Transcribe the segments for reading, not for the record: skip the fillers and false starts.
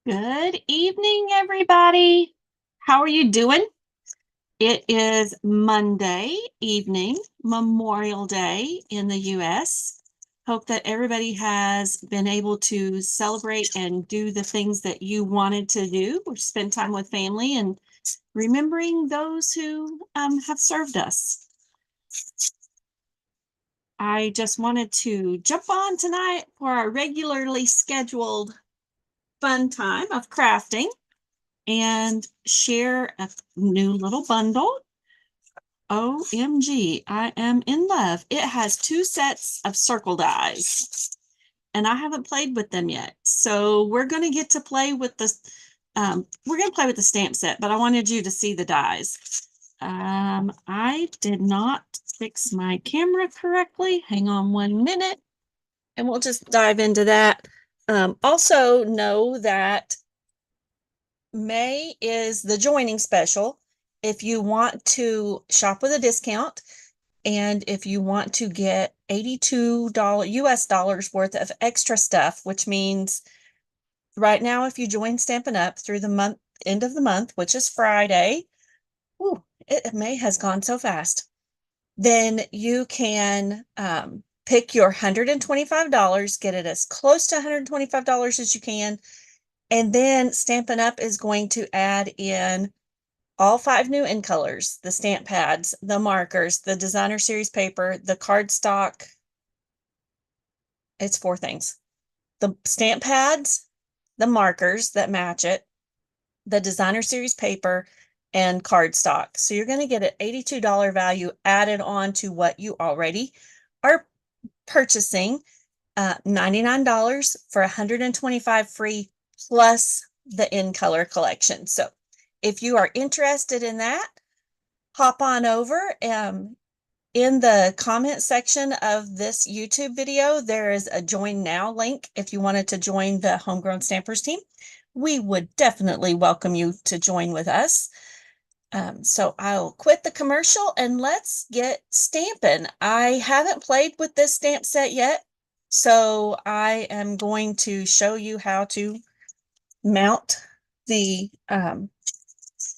Good evening, everybody. How are you doing? It is Monday evening, Memorial Day in the US. Hope that everybody has been able to celebrate and do the things that you wanted to do, or spend time with family and remembering those who have served us. I just wanted to jump on tonight for our regularly scheduled fun time of crafting and share a new little bundle. OMG, I am in love. It has 2 sets of circle dies, and I haven't played with them yet. So we're going to get to play with the stamp set, but I wanted you to see the dies. I did not fix my camera correctly. Hang on 1 minute, and we'll just dive into that. Also know that May is the joining special. If you want to shop with a discount, and if you want to get $82 US dollars worth of extra stuff, which means right now, if you join Stampin' Up through the end of the month, which is Friday, May has gone so fast, then you can pick your $125, get it as close to $125 as you can. And then Stampin' Up is going to add in all 5 new in colors, the stamp pads, the markers, the designer series paper, the cardstock. It's 4 things. The stamp pads, the markers that match it, the designer series paper, and cardstock. So you're going to get an $82 value added on to what you already are purchasing. $99 for 125 free plus the in color collection. So if you are interested in that, hop on over. In the comment section of this YouTube video, there is a join now link if you wanted to join the Homegrown Stampers team. We would definitely welcome you to join with us. So I'll quit the commercial and let's get stamping. I haven't played with this stamp set yet, so I am going to show you how to mount the,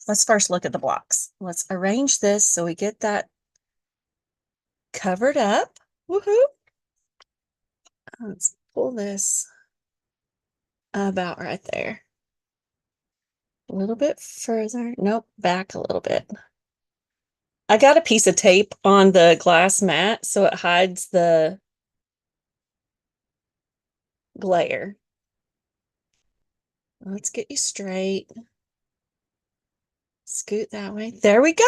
let's first look at the blocks. Let's arrange this so we get that covered up. Woohoo! Let's pull this about right there. A little bit further. Nope, back a little bit. I got a piece of tape on the glass mat so it hides the glare. Let's get you straight. Scoot that way. There we go.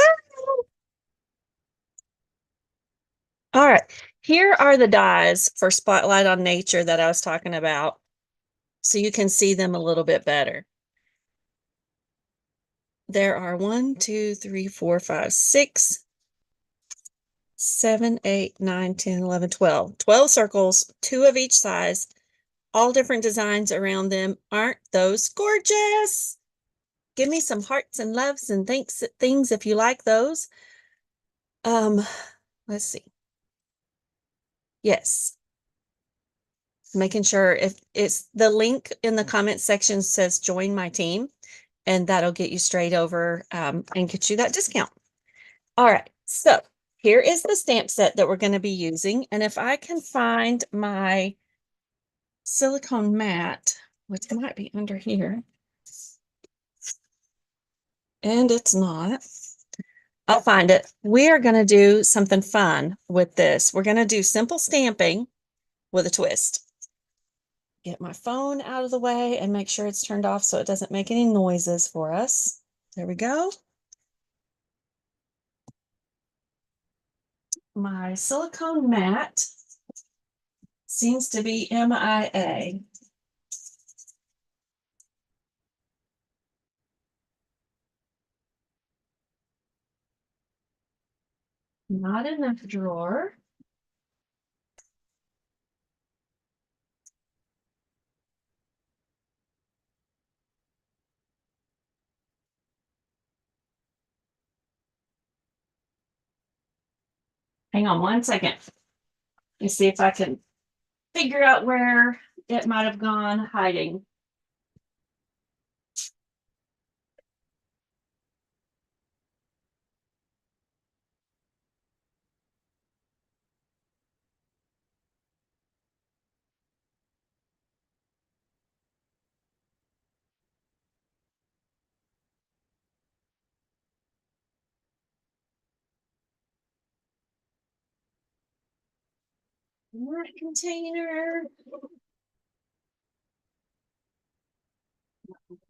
All right. Here are the dies for Spotlight on Nature that I was talking about, so you can see them a little bit better. There are 1, 2, 3, 4, 5, 6, 7, 8, 9, 10, 11, 12. 12 circles, 2 of each size, all different designs around them. Aren't those gorgeous? Give me some hearts and loves and things if you like those. Let's see. Yes. Making sure if it's the link in the comment section says join my team, and that'll get you straight over and get you that discount. All right, so here is the stamp set that we're going to be using. And if I can find my silicone mat, which might be under here, and it's not, I'll find it. We are going to do something fun with this. We're going to do simple stamping with a twist. Get my phone out of the way and make sure it's turned off so it doesn't make any noises for us. There we go. My silicone mat seems to be MIA. Not in the drawer. Hang on 1 second. Let me see if I can figure out where it might have gone hiding. That container.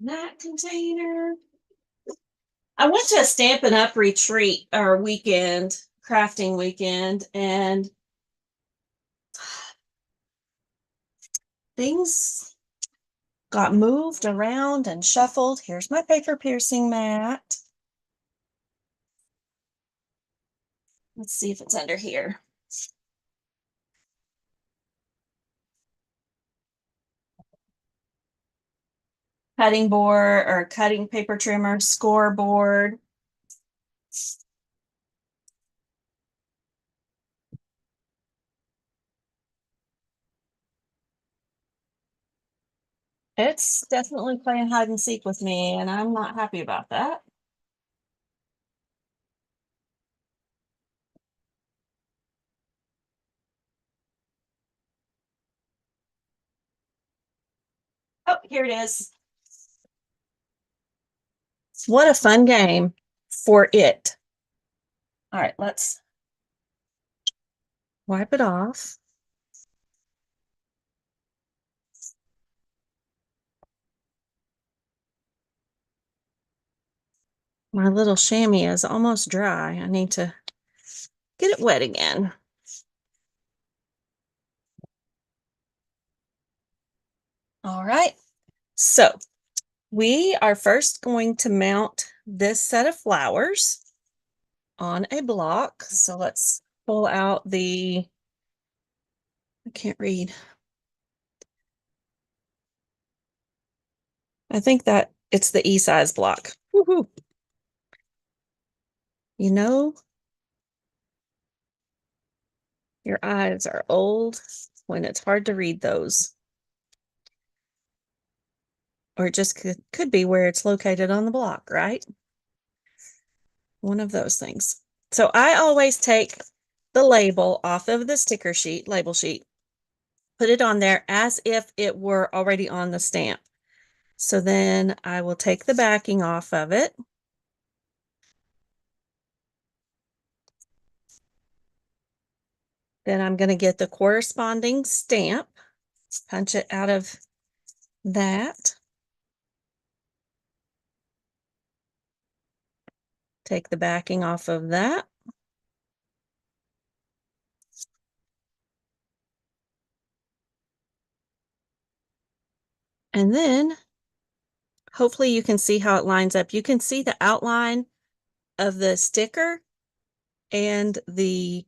That container. I went to a Stampin' Up retreat or weekend, crafting weekend, and things got moved around and shuffled. Here's my paper piercing mat. Let's see if it's under here. Cutting board or cutting paper trimmer, scoreboard. It's definitely playing hide and seek with me, and I'm not happy about that. Oh, here it is. What a fun game for it. All right, let's wipe it off. My little chamois is almost dry. I need to get it wet again. All right, so we are first going to mount this set of flowers on a block. So let's pull out I can't read. I think that it's the E-size block. Woohoo. You know, your eyes are old when it's hard to read those. Or it just could be where it's located on the block, right? One of those things. So I always take the label off of the sticker sheet, label sheet, put it on there as if it were already on the stamp. So then I will take the backing off of it. Then I'm going to get the corresponding stamp, punch it out of that. Take the backing off of that. And then hopefully you can see how it lines up. You can see the outline of the sticker and the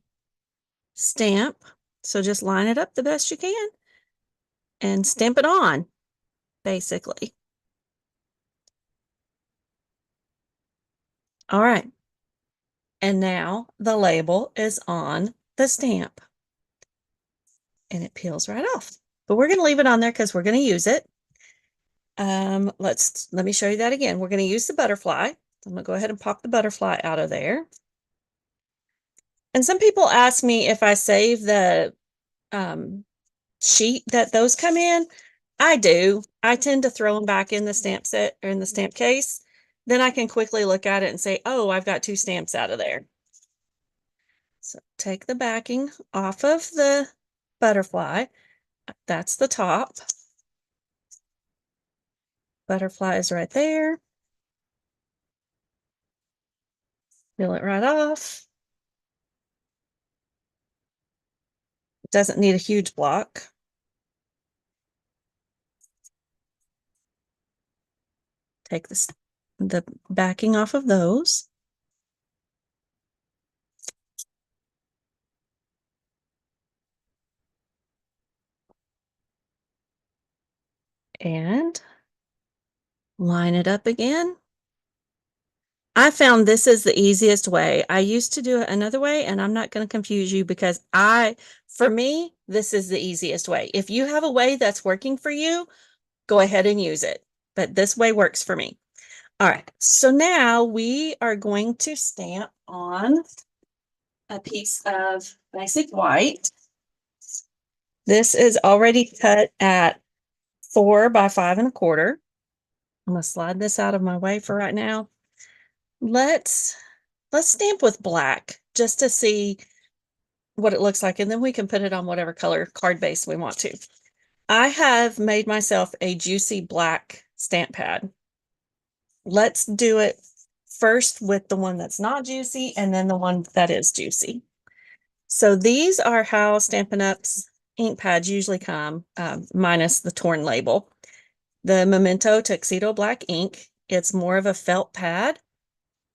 stamp. So just line it up the best you can and stamp it on, basically. All right. And now the label is on the stamp. And it peels right off. But we're going to leave it on there because we're going to use it. Let me show you that again. We're going to use the butterfly. I'm going to go ahead and pop the butterfly out of there. And some people ask me if I save the sheet that those come in. I do. I tend to throw them back in the stamp set or in the stamp case. Then I can quickly look at it and say, oh, I've got 2 stamps out of there. So take the backing off of the butterfly. That's the top. Butterfly is right there. Peel it right off. It doesn't need a huge block. Take the backing off of those. And line it up again. I found this is the easiest way. I used to do it another way, and I'm not going to confuse you because for me, this is the easiest way. If you have a way that's working for you, go ahead and use it. But this way works for me. All right, so now we are going to stamp on a piece of basic white. This is already cut at 4 by 5 1/4. I'm gonna slide this out of my way for right now. Let's stamp with black just to see what it looks like, and then we can put it on whatever color card base we want to. I have made myself a juicy black stamp pad. Let's do it first with the one that's not juicy and then the one that is juicy. So these are how Stampin' Up's ink pads usually come, minus the torn label. The Memento Tuxedo Black ink. It's more of a felt pad.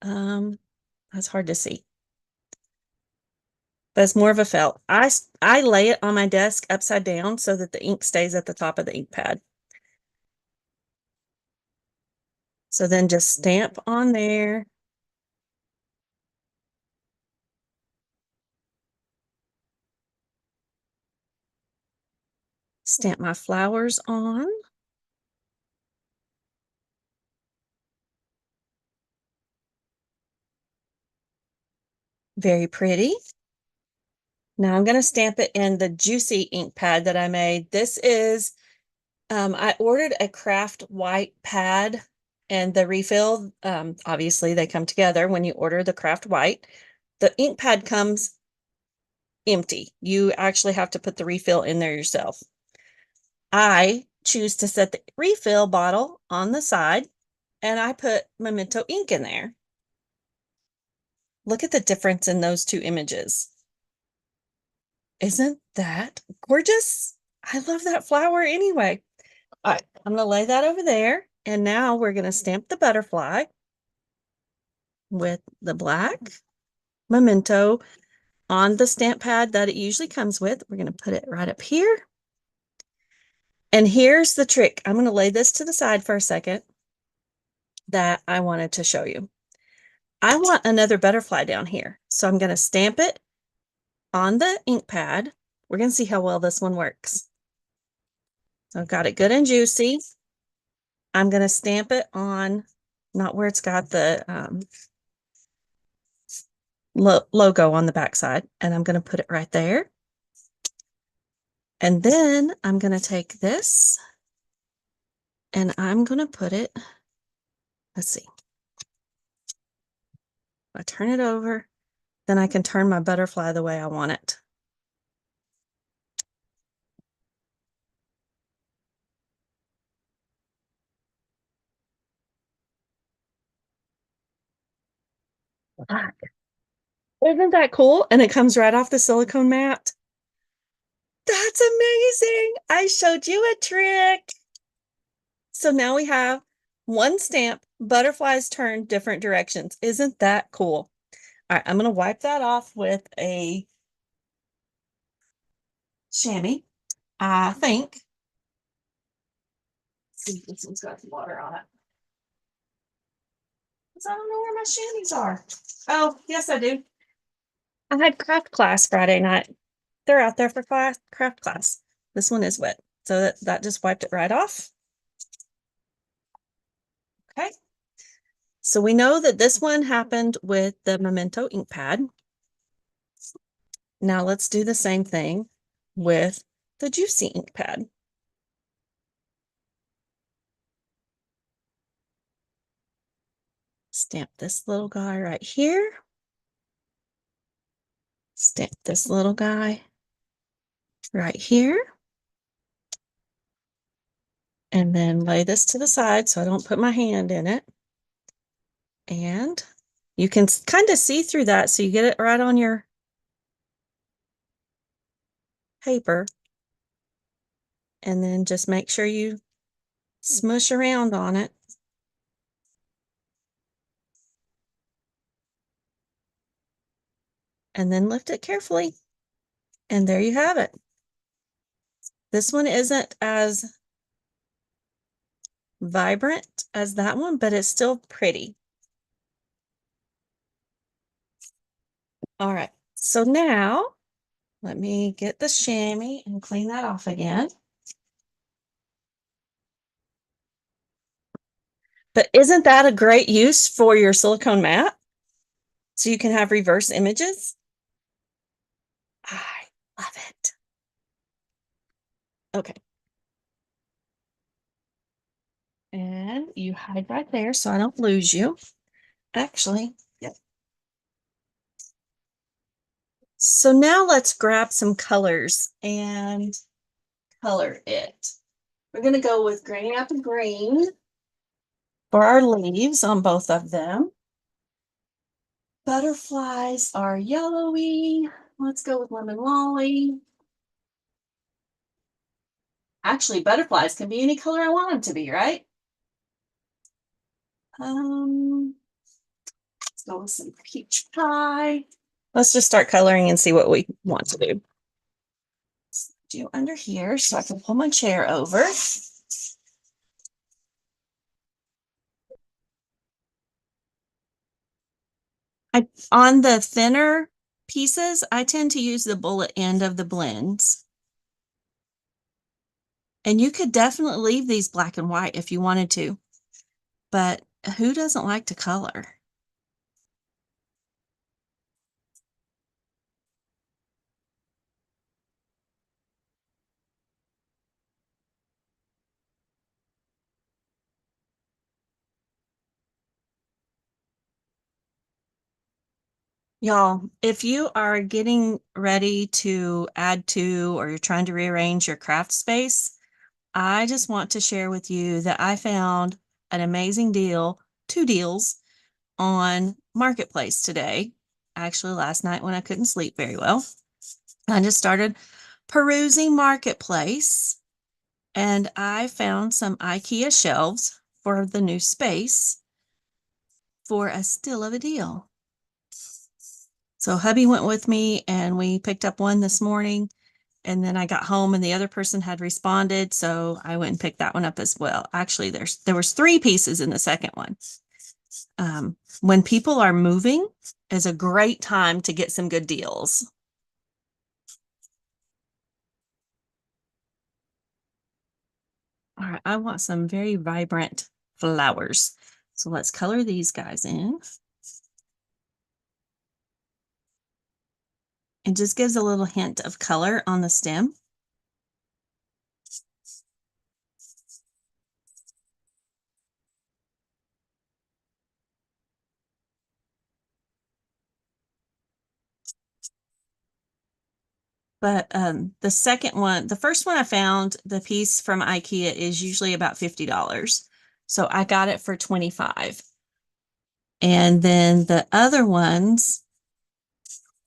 That's hard to see. But it's more of a felt. I lay it on my desk upside down so that the ink stays at the top of the ink pad. So then just stamp on there. Stamp my flowers on. Very pretty. Now I'm going to stamp it in the juicy ink pad that I made. This is, I ordered a craft white pad and the refill, obviously they come together when you order the craft white. The ink pad comes empty. You actually have to put the refill in there yourself. I choose to set the refill bottle on the side and I put Memento ink in there. Look at the difference in those two images. Isn't that gorgeous? I love that flower anyway. All right, I'm going to lay that over there. And now we're going to stamp the butterfly with the black Memento on the stamp pad that it usually comes with. We're going to put it right up here. And here's the trick. I'm going to lay this to the side for a second that I wanted to show you. I want another butterfly down here. So I'm going to stamp it on the ink pad. We're going to see how well this one works. So I've got it good and juicy. I'm going to stamp it on, not where it's got the logo on the backside, and I'm going to put it right there. And then I'm going to take this and I'm going to put it, let's see. I turn it over, then I can turn my butterfly the way I want it. Isn't that cool? And it comes right off the silicone mat. That's amazing. I showed you a trick. So now we have one stamp, butterflies turn different directions. Isn't that cool? All right, I'm going to wipe that off with a chamois, I think. Let's see if this one's got some water on it. Because I don't know where my chamois are. Oh, yes, I do. I had craft class Friday night. They're out there for craft class. This one is wet. So that just wiped it right off. Okay. So we know that this one happened with the Memento ink pad. Now let's do the same thing with the juicy ink pad. Stamp this little guy right here. Stamp this little guy right here. And then lay this to the side so I don't put my hand in it. And you can kind of see through that so you get it right on your paper. And then just make sure you smush around on it. And then lift it carefully. And there you have it. This one isn't as vibrant as that one, but it's still pretty. All right, so now let me get the chamois and clean that off again. But isn't that a great use for your silicone mat? So you can have reverse images? I love it. Okay. And you hide right there so I don't lose you. Actually, yep. So now let's grab some colors and color it. We're going to go with Granny Apple Green for our leaves on both of them. Butterflies are yellowy. Let's go with Lemon Lolly. Actually, butterflies can be any color I want them to be, right? Let's go with some peach pie. Let's just start coloring and see what we want to do. Do under here so I can pull my chair over. On the thinner pieces, I tend to use the bullet end of the blends. And you could definitely leave these black and white if you wanted to, but who doesn't like to color? Y'all, if you are getting ready to add to or you're trying to rearrange your craft space, I just want to share with you that I found an amazing deal, 2 deals on Marketplace today. Actually, last night when I couldn't sleep very well, I just started perusing Marketplace and I found some IKEA shelves for the new space for a steal of a deal. So hubby went with me and we picked up one this morning, and then I got home and the other person had responded, so I went and picked that one up as well. Actually, there was 3 pieces in the second one. When people are moving is a great time to get some good deals. All right, I want some very vibrant flowers. So let's color these guys in. It just gives a little hint of color on the stem. But the second one, the first one I found, the piece from IKEA is usually about $50. So I got it for 25. And then the other ones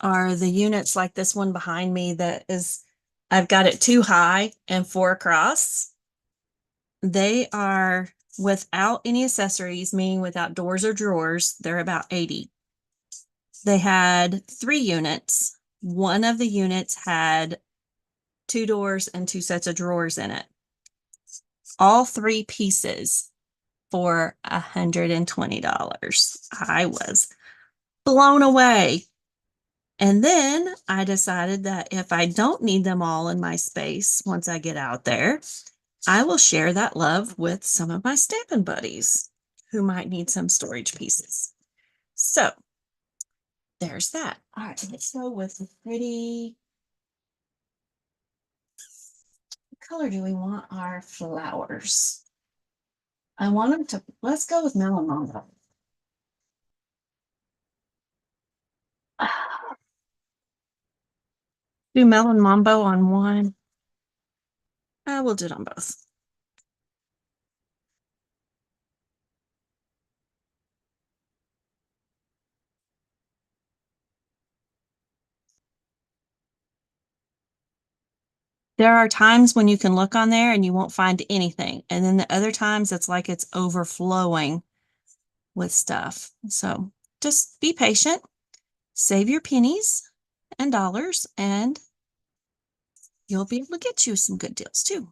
are the units like this one behind me that is, I've got it 2 high and 4 across. They are without any accessories, meaning without doors or drawers. They're about 80. They had 3 units. One of the units had 2 doors and 2 sets of drawers in it. All 3 pieces for $120. I was blown away. And then I decided that if I don't need them all in my space once I get out there, I will share that love with some of my Stampin' buddies who might need some storage pieces. So there's that. All right, let's go with the pretty. What color do we want our flowers? I want them to, let's go with melon mango. Do melon mambo on one. I will do it on both. There are times when you can look on there and you won't find anything. And then the other times it's like it's overflowing with stuff. So just be patient, save your pennies and dollars, and you'll be able to get you some good deals too.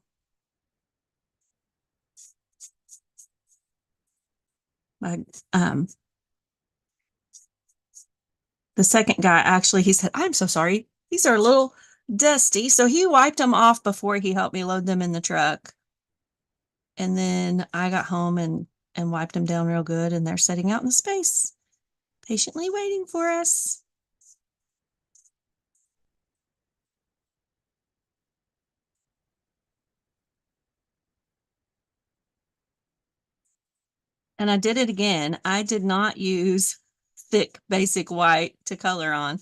But, the second guy, actually, he said, I'm so sorry. These are a little dusty. So he wiped them off before he helped me load them in the truck. And then I got home and wiped them down real good, and they're sitting out in the space, patiently waiting for us. And I did it again. I did not use thick basic white to color on.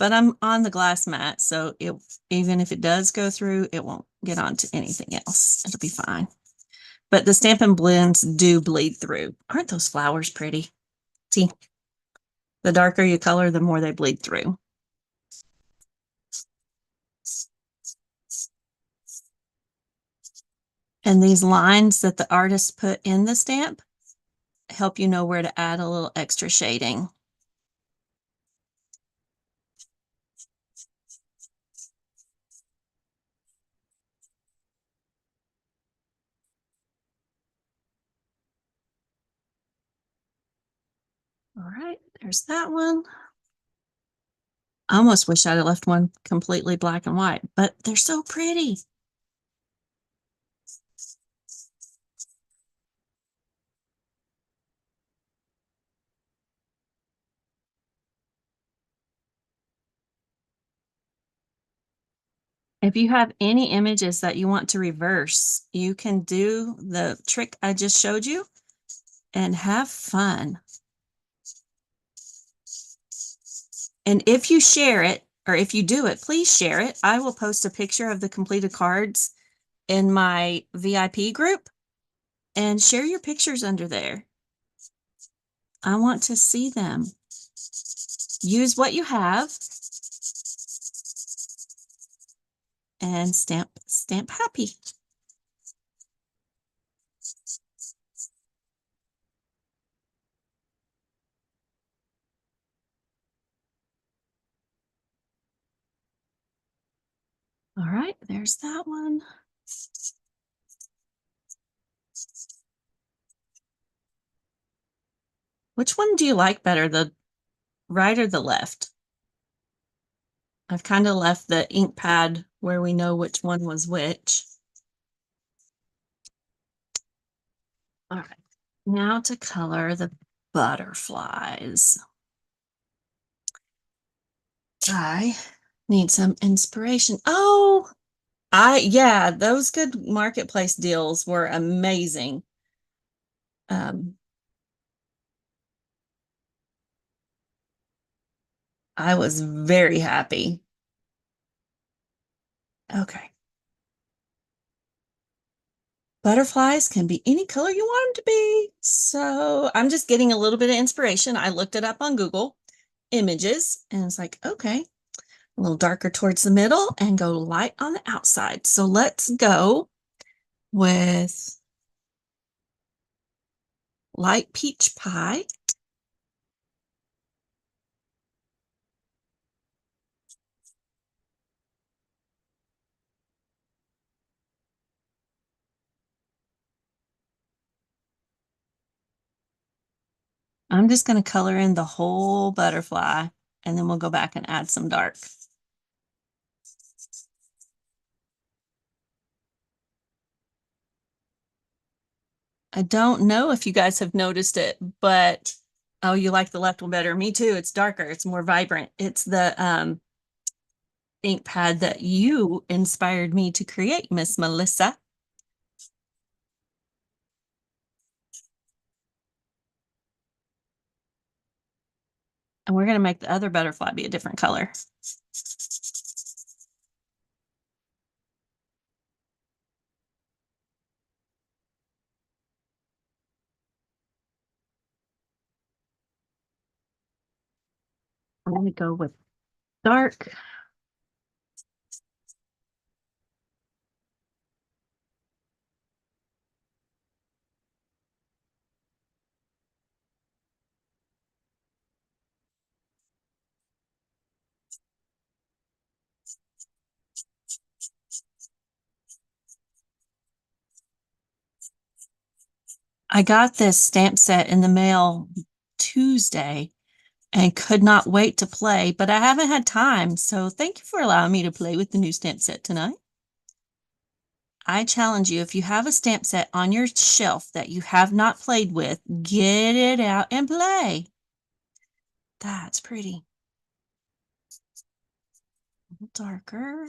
but I'm on the glass mat, so even if it does go through, it won't get onto anything else. It'll be fine. But the Stampin' Blends do bleed through. Aren't those flowers pretty? See, the darker you color, the more they bleed through. And these lines that the artist put in the stamp help you know where to add a little extra shading. All right, there's that one. I almost wish I'd have left one completely black and white, but they're so pretty. If you have any images that you want to reverse, you can do the trick I just showed you and have fun. And if you share it, or if you do it, please share it. I will post a picture of the completed cards in my VIP group and share your pictures under there. I want to see them. Use what you have and stamp happy. All right, there's that one. Which one do you like better, the right or the left? I've kind of left the ink pad where we know which one was which. All right, now to color the butterflies. I need some inspiration. Oh, yeah, those good marketplace deals were amazing. I was very happy. Okay. Butterflies can be any color you want them to be. So I'm just getting a little bit of inspiration. I looked it up on Google Images and it's like, okay, a little darker towards the middle and go light on the outside. So let's go with light peach pie. I'm just going to color in the whole butterfly and then we'll go back and add some dark. I don't know if you guys have noticed it, but oh, you like the left one better. Me too. It's darker. It's more vibrant. It's the ink pad that you inspired me to create, Miss Melissa. And we're going to make the other butterfly be a different color. I'm going to go with dark. I got this stamp set in the mail Tuesday and could not wait to play, but I haven't had time. So thank you for allowing me to play with the new stamp set tonight. I challenge you, if you have a stamp set on your shelf that you have not played with, get it out and play. That's pretty. A little darker.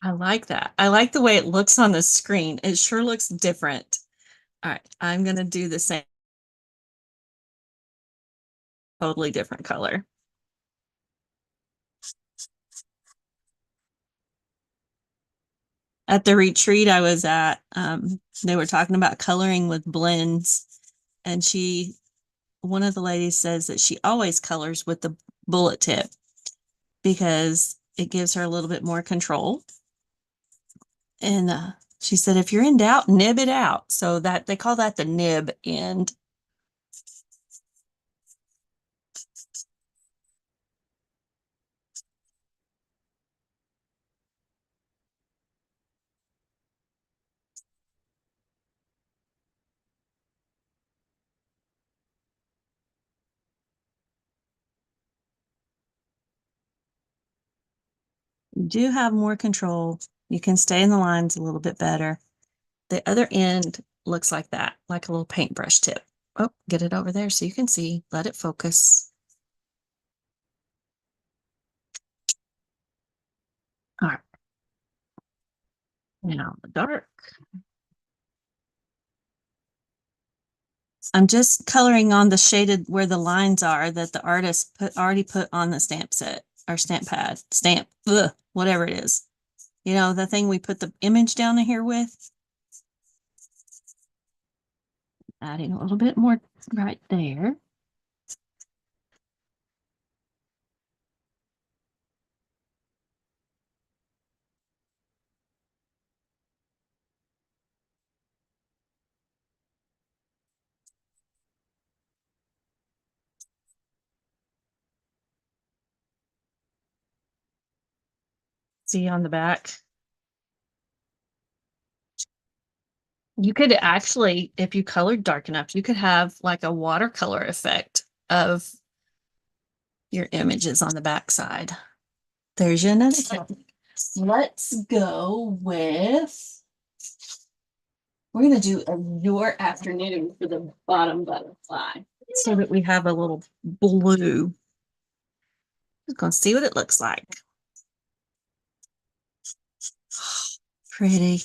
I like that. I like the way it looks on the screen. It sure looks different. All right, I'm gonna do the same, totally different color. At the retreat I was at, they were talking about coloring with blends, and one of the ladies says that she always colors with the bullet tip because it gives her a little bit more control. And she said, if you're in doubt, nib it out. So that they call that the nib end. You do have more control. You can stay in the lines a little bit better. The other end looks like that, like a little paintbrush tip. Oh, get it over there so you can see. Let it focus. All right. Now the dark. I'm just coloring on the shaded where the lines are that the artist already put on the stamp set or stamp pad, whatever it is. You know, the thing we put the image down here with. Adding a little bit more right there. See on the back. You could actually, if you colored dark enough, you could have like a watercolor effect of your images on the back side. There's your another technique. Let's go with, we're going to do a your afternoon for the bottom butterfly so that we have a little blue. Just going to see what it looks like. Pretty.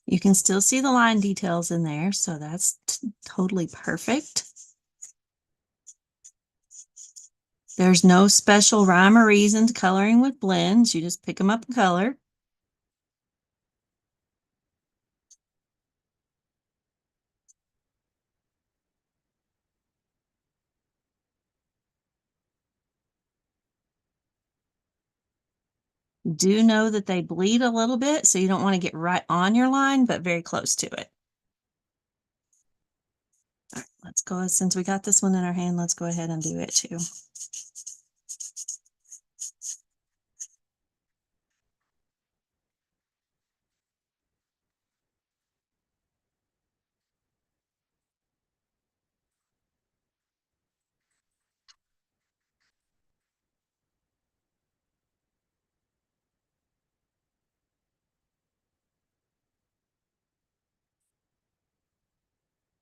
You can still see the line details in there, so that's totally perfect. There's no special rhyme or reason to coloring with blends. You just pick them up and color. Do know that they bleed a little bit, so you don't want to get right on your line, but very close to it. All right, let's go, since we got this one in our hand, let's go ahead and do it too.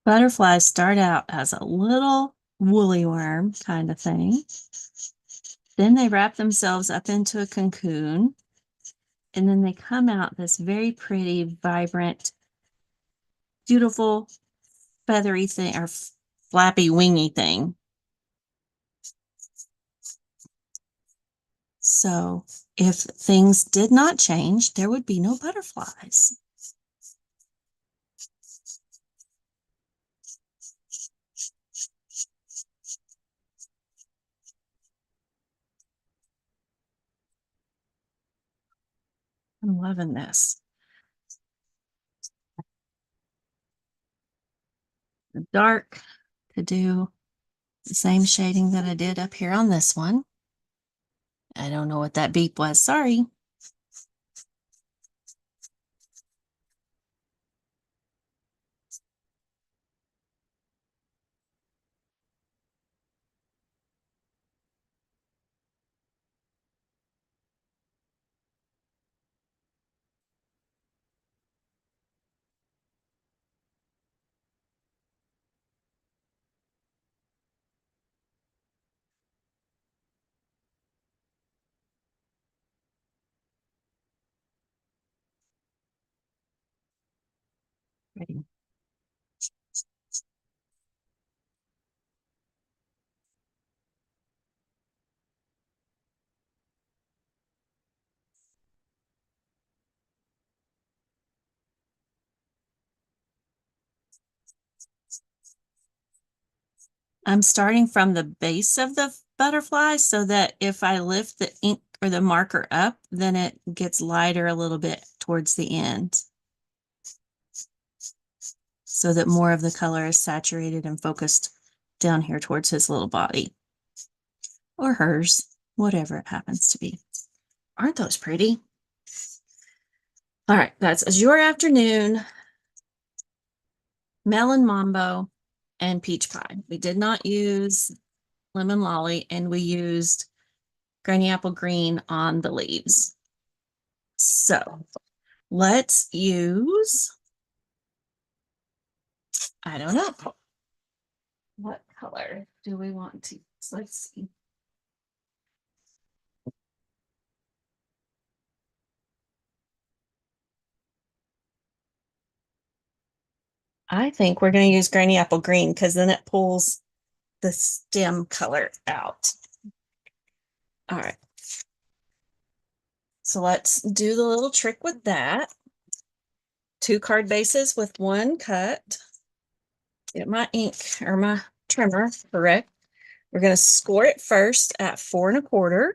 Butterflies start out as a little woolly worm kind of thing. Then they wrap themselves up into a cocoon, and then they come out this very pretty, vibrant, beautiful, feathery thing or flappy, wingy thing. So if things did not change, there would be no butterflies. I'm loving this. The dark to do the same shading that I did up here on this one. I don't know what that beep was. Sorry. Ready. I'm starting from the base of the butterfly so that if I lift the ink or the marker up, then it gets lighter a little bit towards the end, so that more of the color is saturated and focused down here towards his little body. Or hers, whatever it happens to be. Aren't those pretty? All right, that's Azure Afternoon, Melon Mambo, and Peach Pie. We did not use Lemon Lolly, and we used Granny Apple Green on the leaves. So let's use, I don't know. What color do we want to use? Let's see. I think we're going to use Granny Apple Green because then it pulls the stem color out. All right. So let's do the little trick with that. 2 card bases with 1 cut. Get my ink or my trimmer correct. We're going to score it first at 4 1/4.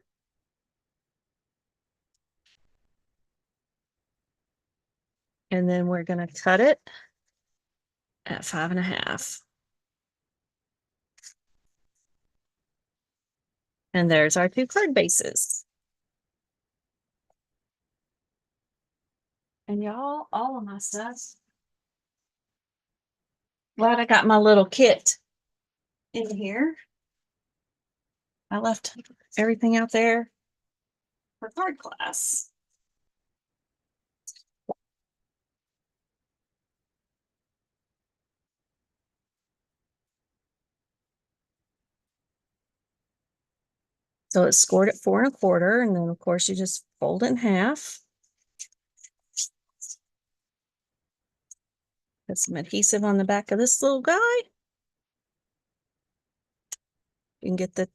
And then we're going to cut it at 5 1/2. And there's our 2 card bases. And y'all, all of my stuff. Glad I got my little kit in here. I left everything out there for card class. So it's scored at 4 1/4, and then of course you just fold it in half. Put some adhesive on the back of this little guy. You can get the,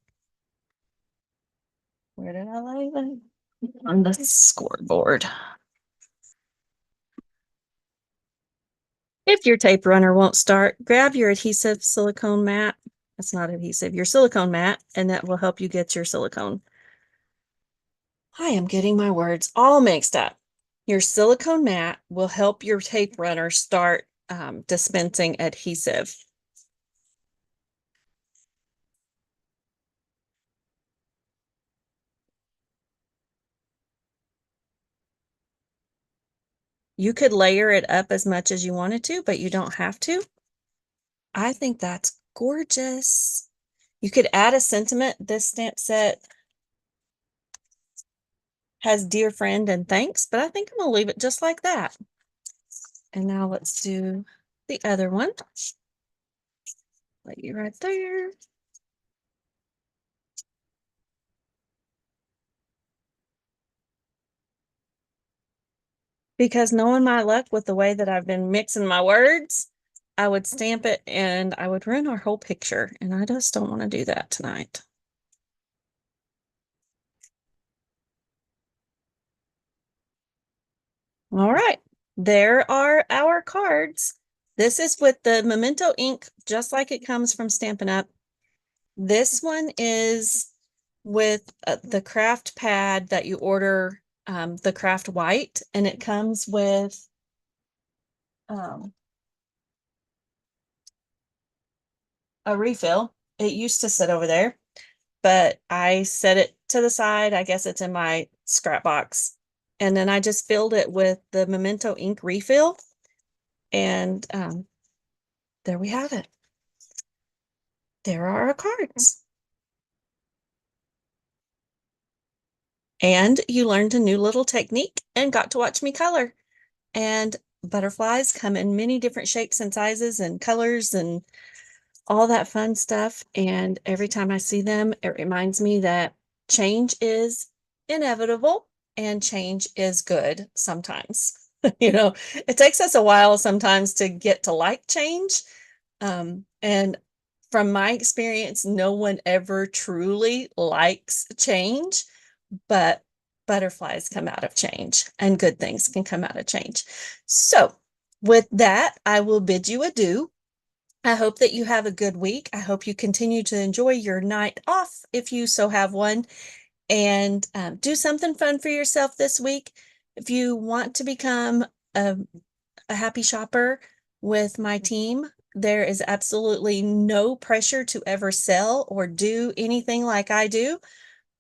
where did I lay them? On the scoreboard. If your tape runner won't start, grab your adhesive silicone mat. That's not adhesive, your silicone mat, and that will help you get your silicone. I am getting my words all mixed up. Your silicone mat will help your tape runner start dispensing adhesive. You could layer it up as much as you wanted to, but you don't have to. I think that's gorgeous. You could add a sentiment. This stamp set has dear friend and thanks, but I think I'm gonna leave it just like that. And now let's do the other one. Lay you right there. Because knowing my luck with the way that I've been mixing my words, I would stamp it and I would ruin our whole picture. And I just don't want to do that tonight. All right, there are our cards. This is with the Memento ink, just like it comes from Stampin' Up. This one is with the craft pad that you order, the craft white, and it comes with a refill. It used to sit over there, but I set it to the side. I guess it's in my scrap box. And then I just filled it with the Memento ink refill. And there we have it. There are our cards. And you learned a new little technique and got to watch me color. And butterflies come in many different shapes and sizes and colors and all that fun stuff. And every time I see them, it reminds me that change is inevitable and change is good sometimes. You know, it takes us a while sometimes to get to like change. And from my experience, no one ever truly likes change, but butterflies come out of change and good things can come out of change. So with that, I will bid you adieu. I hope that you have a good week. I hope you continue to enjoy your night off if you so have one, and do something fun for yourself this week. If you want to become a, a happy shopper with my team, there is absolutely no pressure to ever sell or do anything like I do.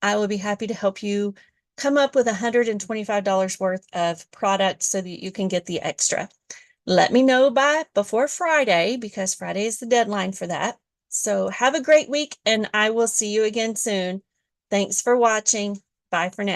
I will be happy to help you come up with $125 worth of product so that you can get the extra. Let me know before Friday, because Friday is the deadline for that. So have a great week, and I will see you again soon. Thanks for watching. Bye for now.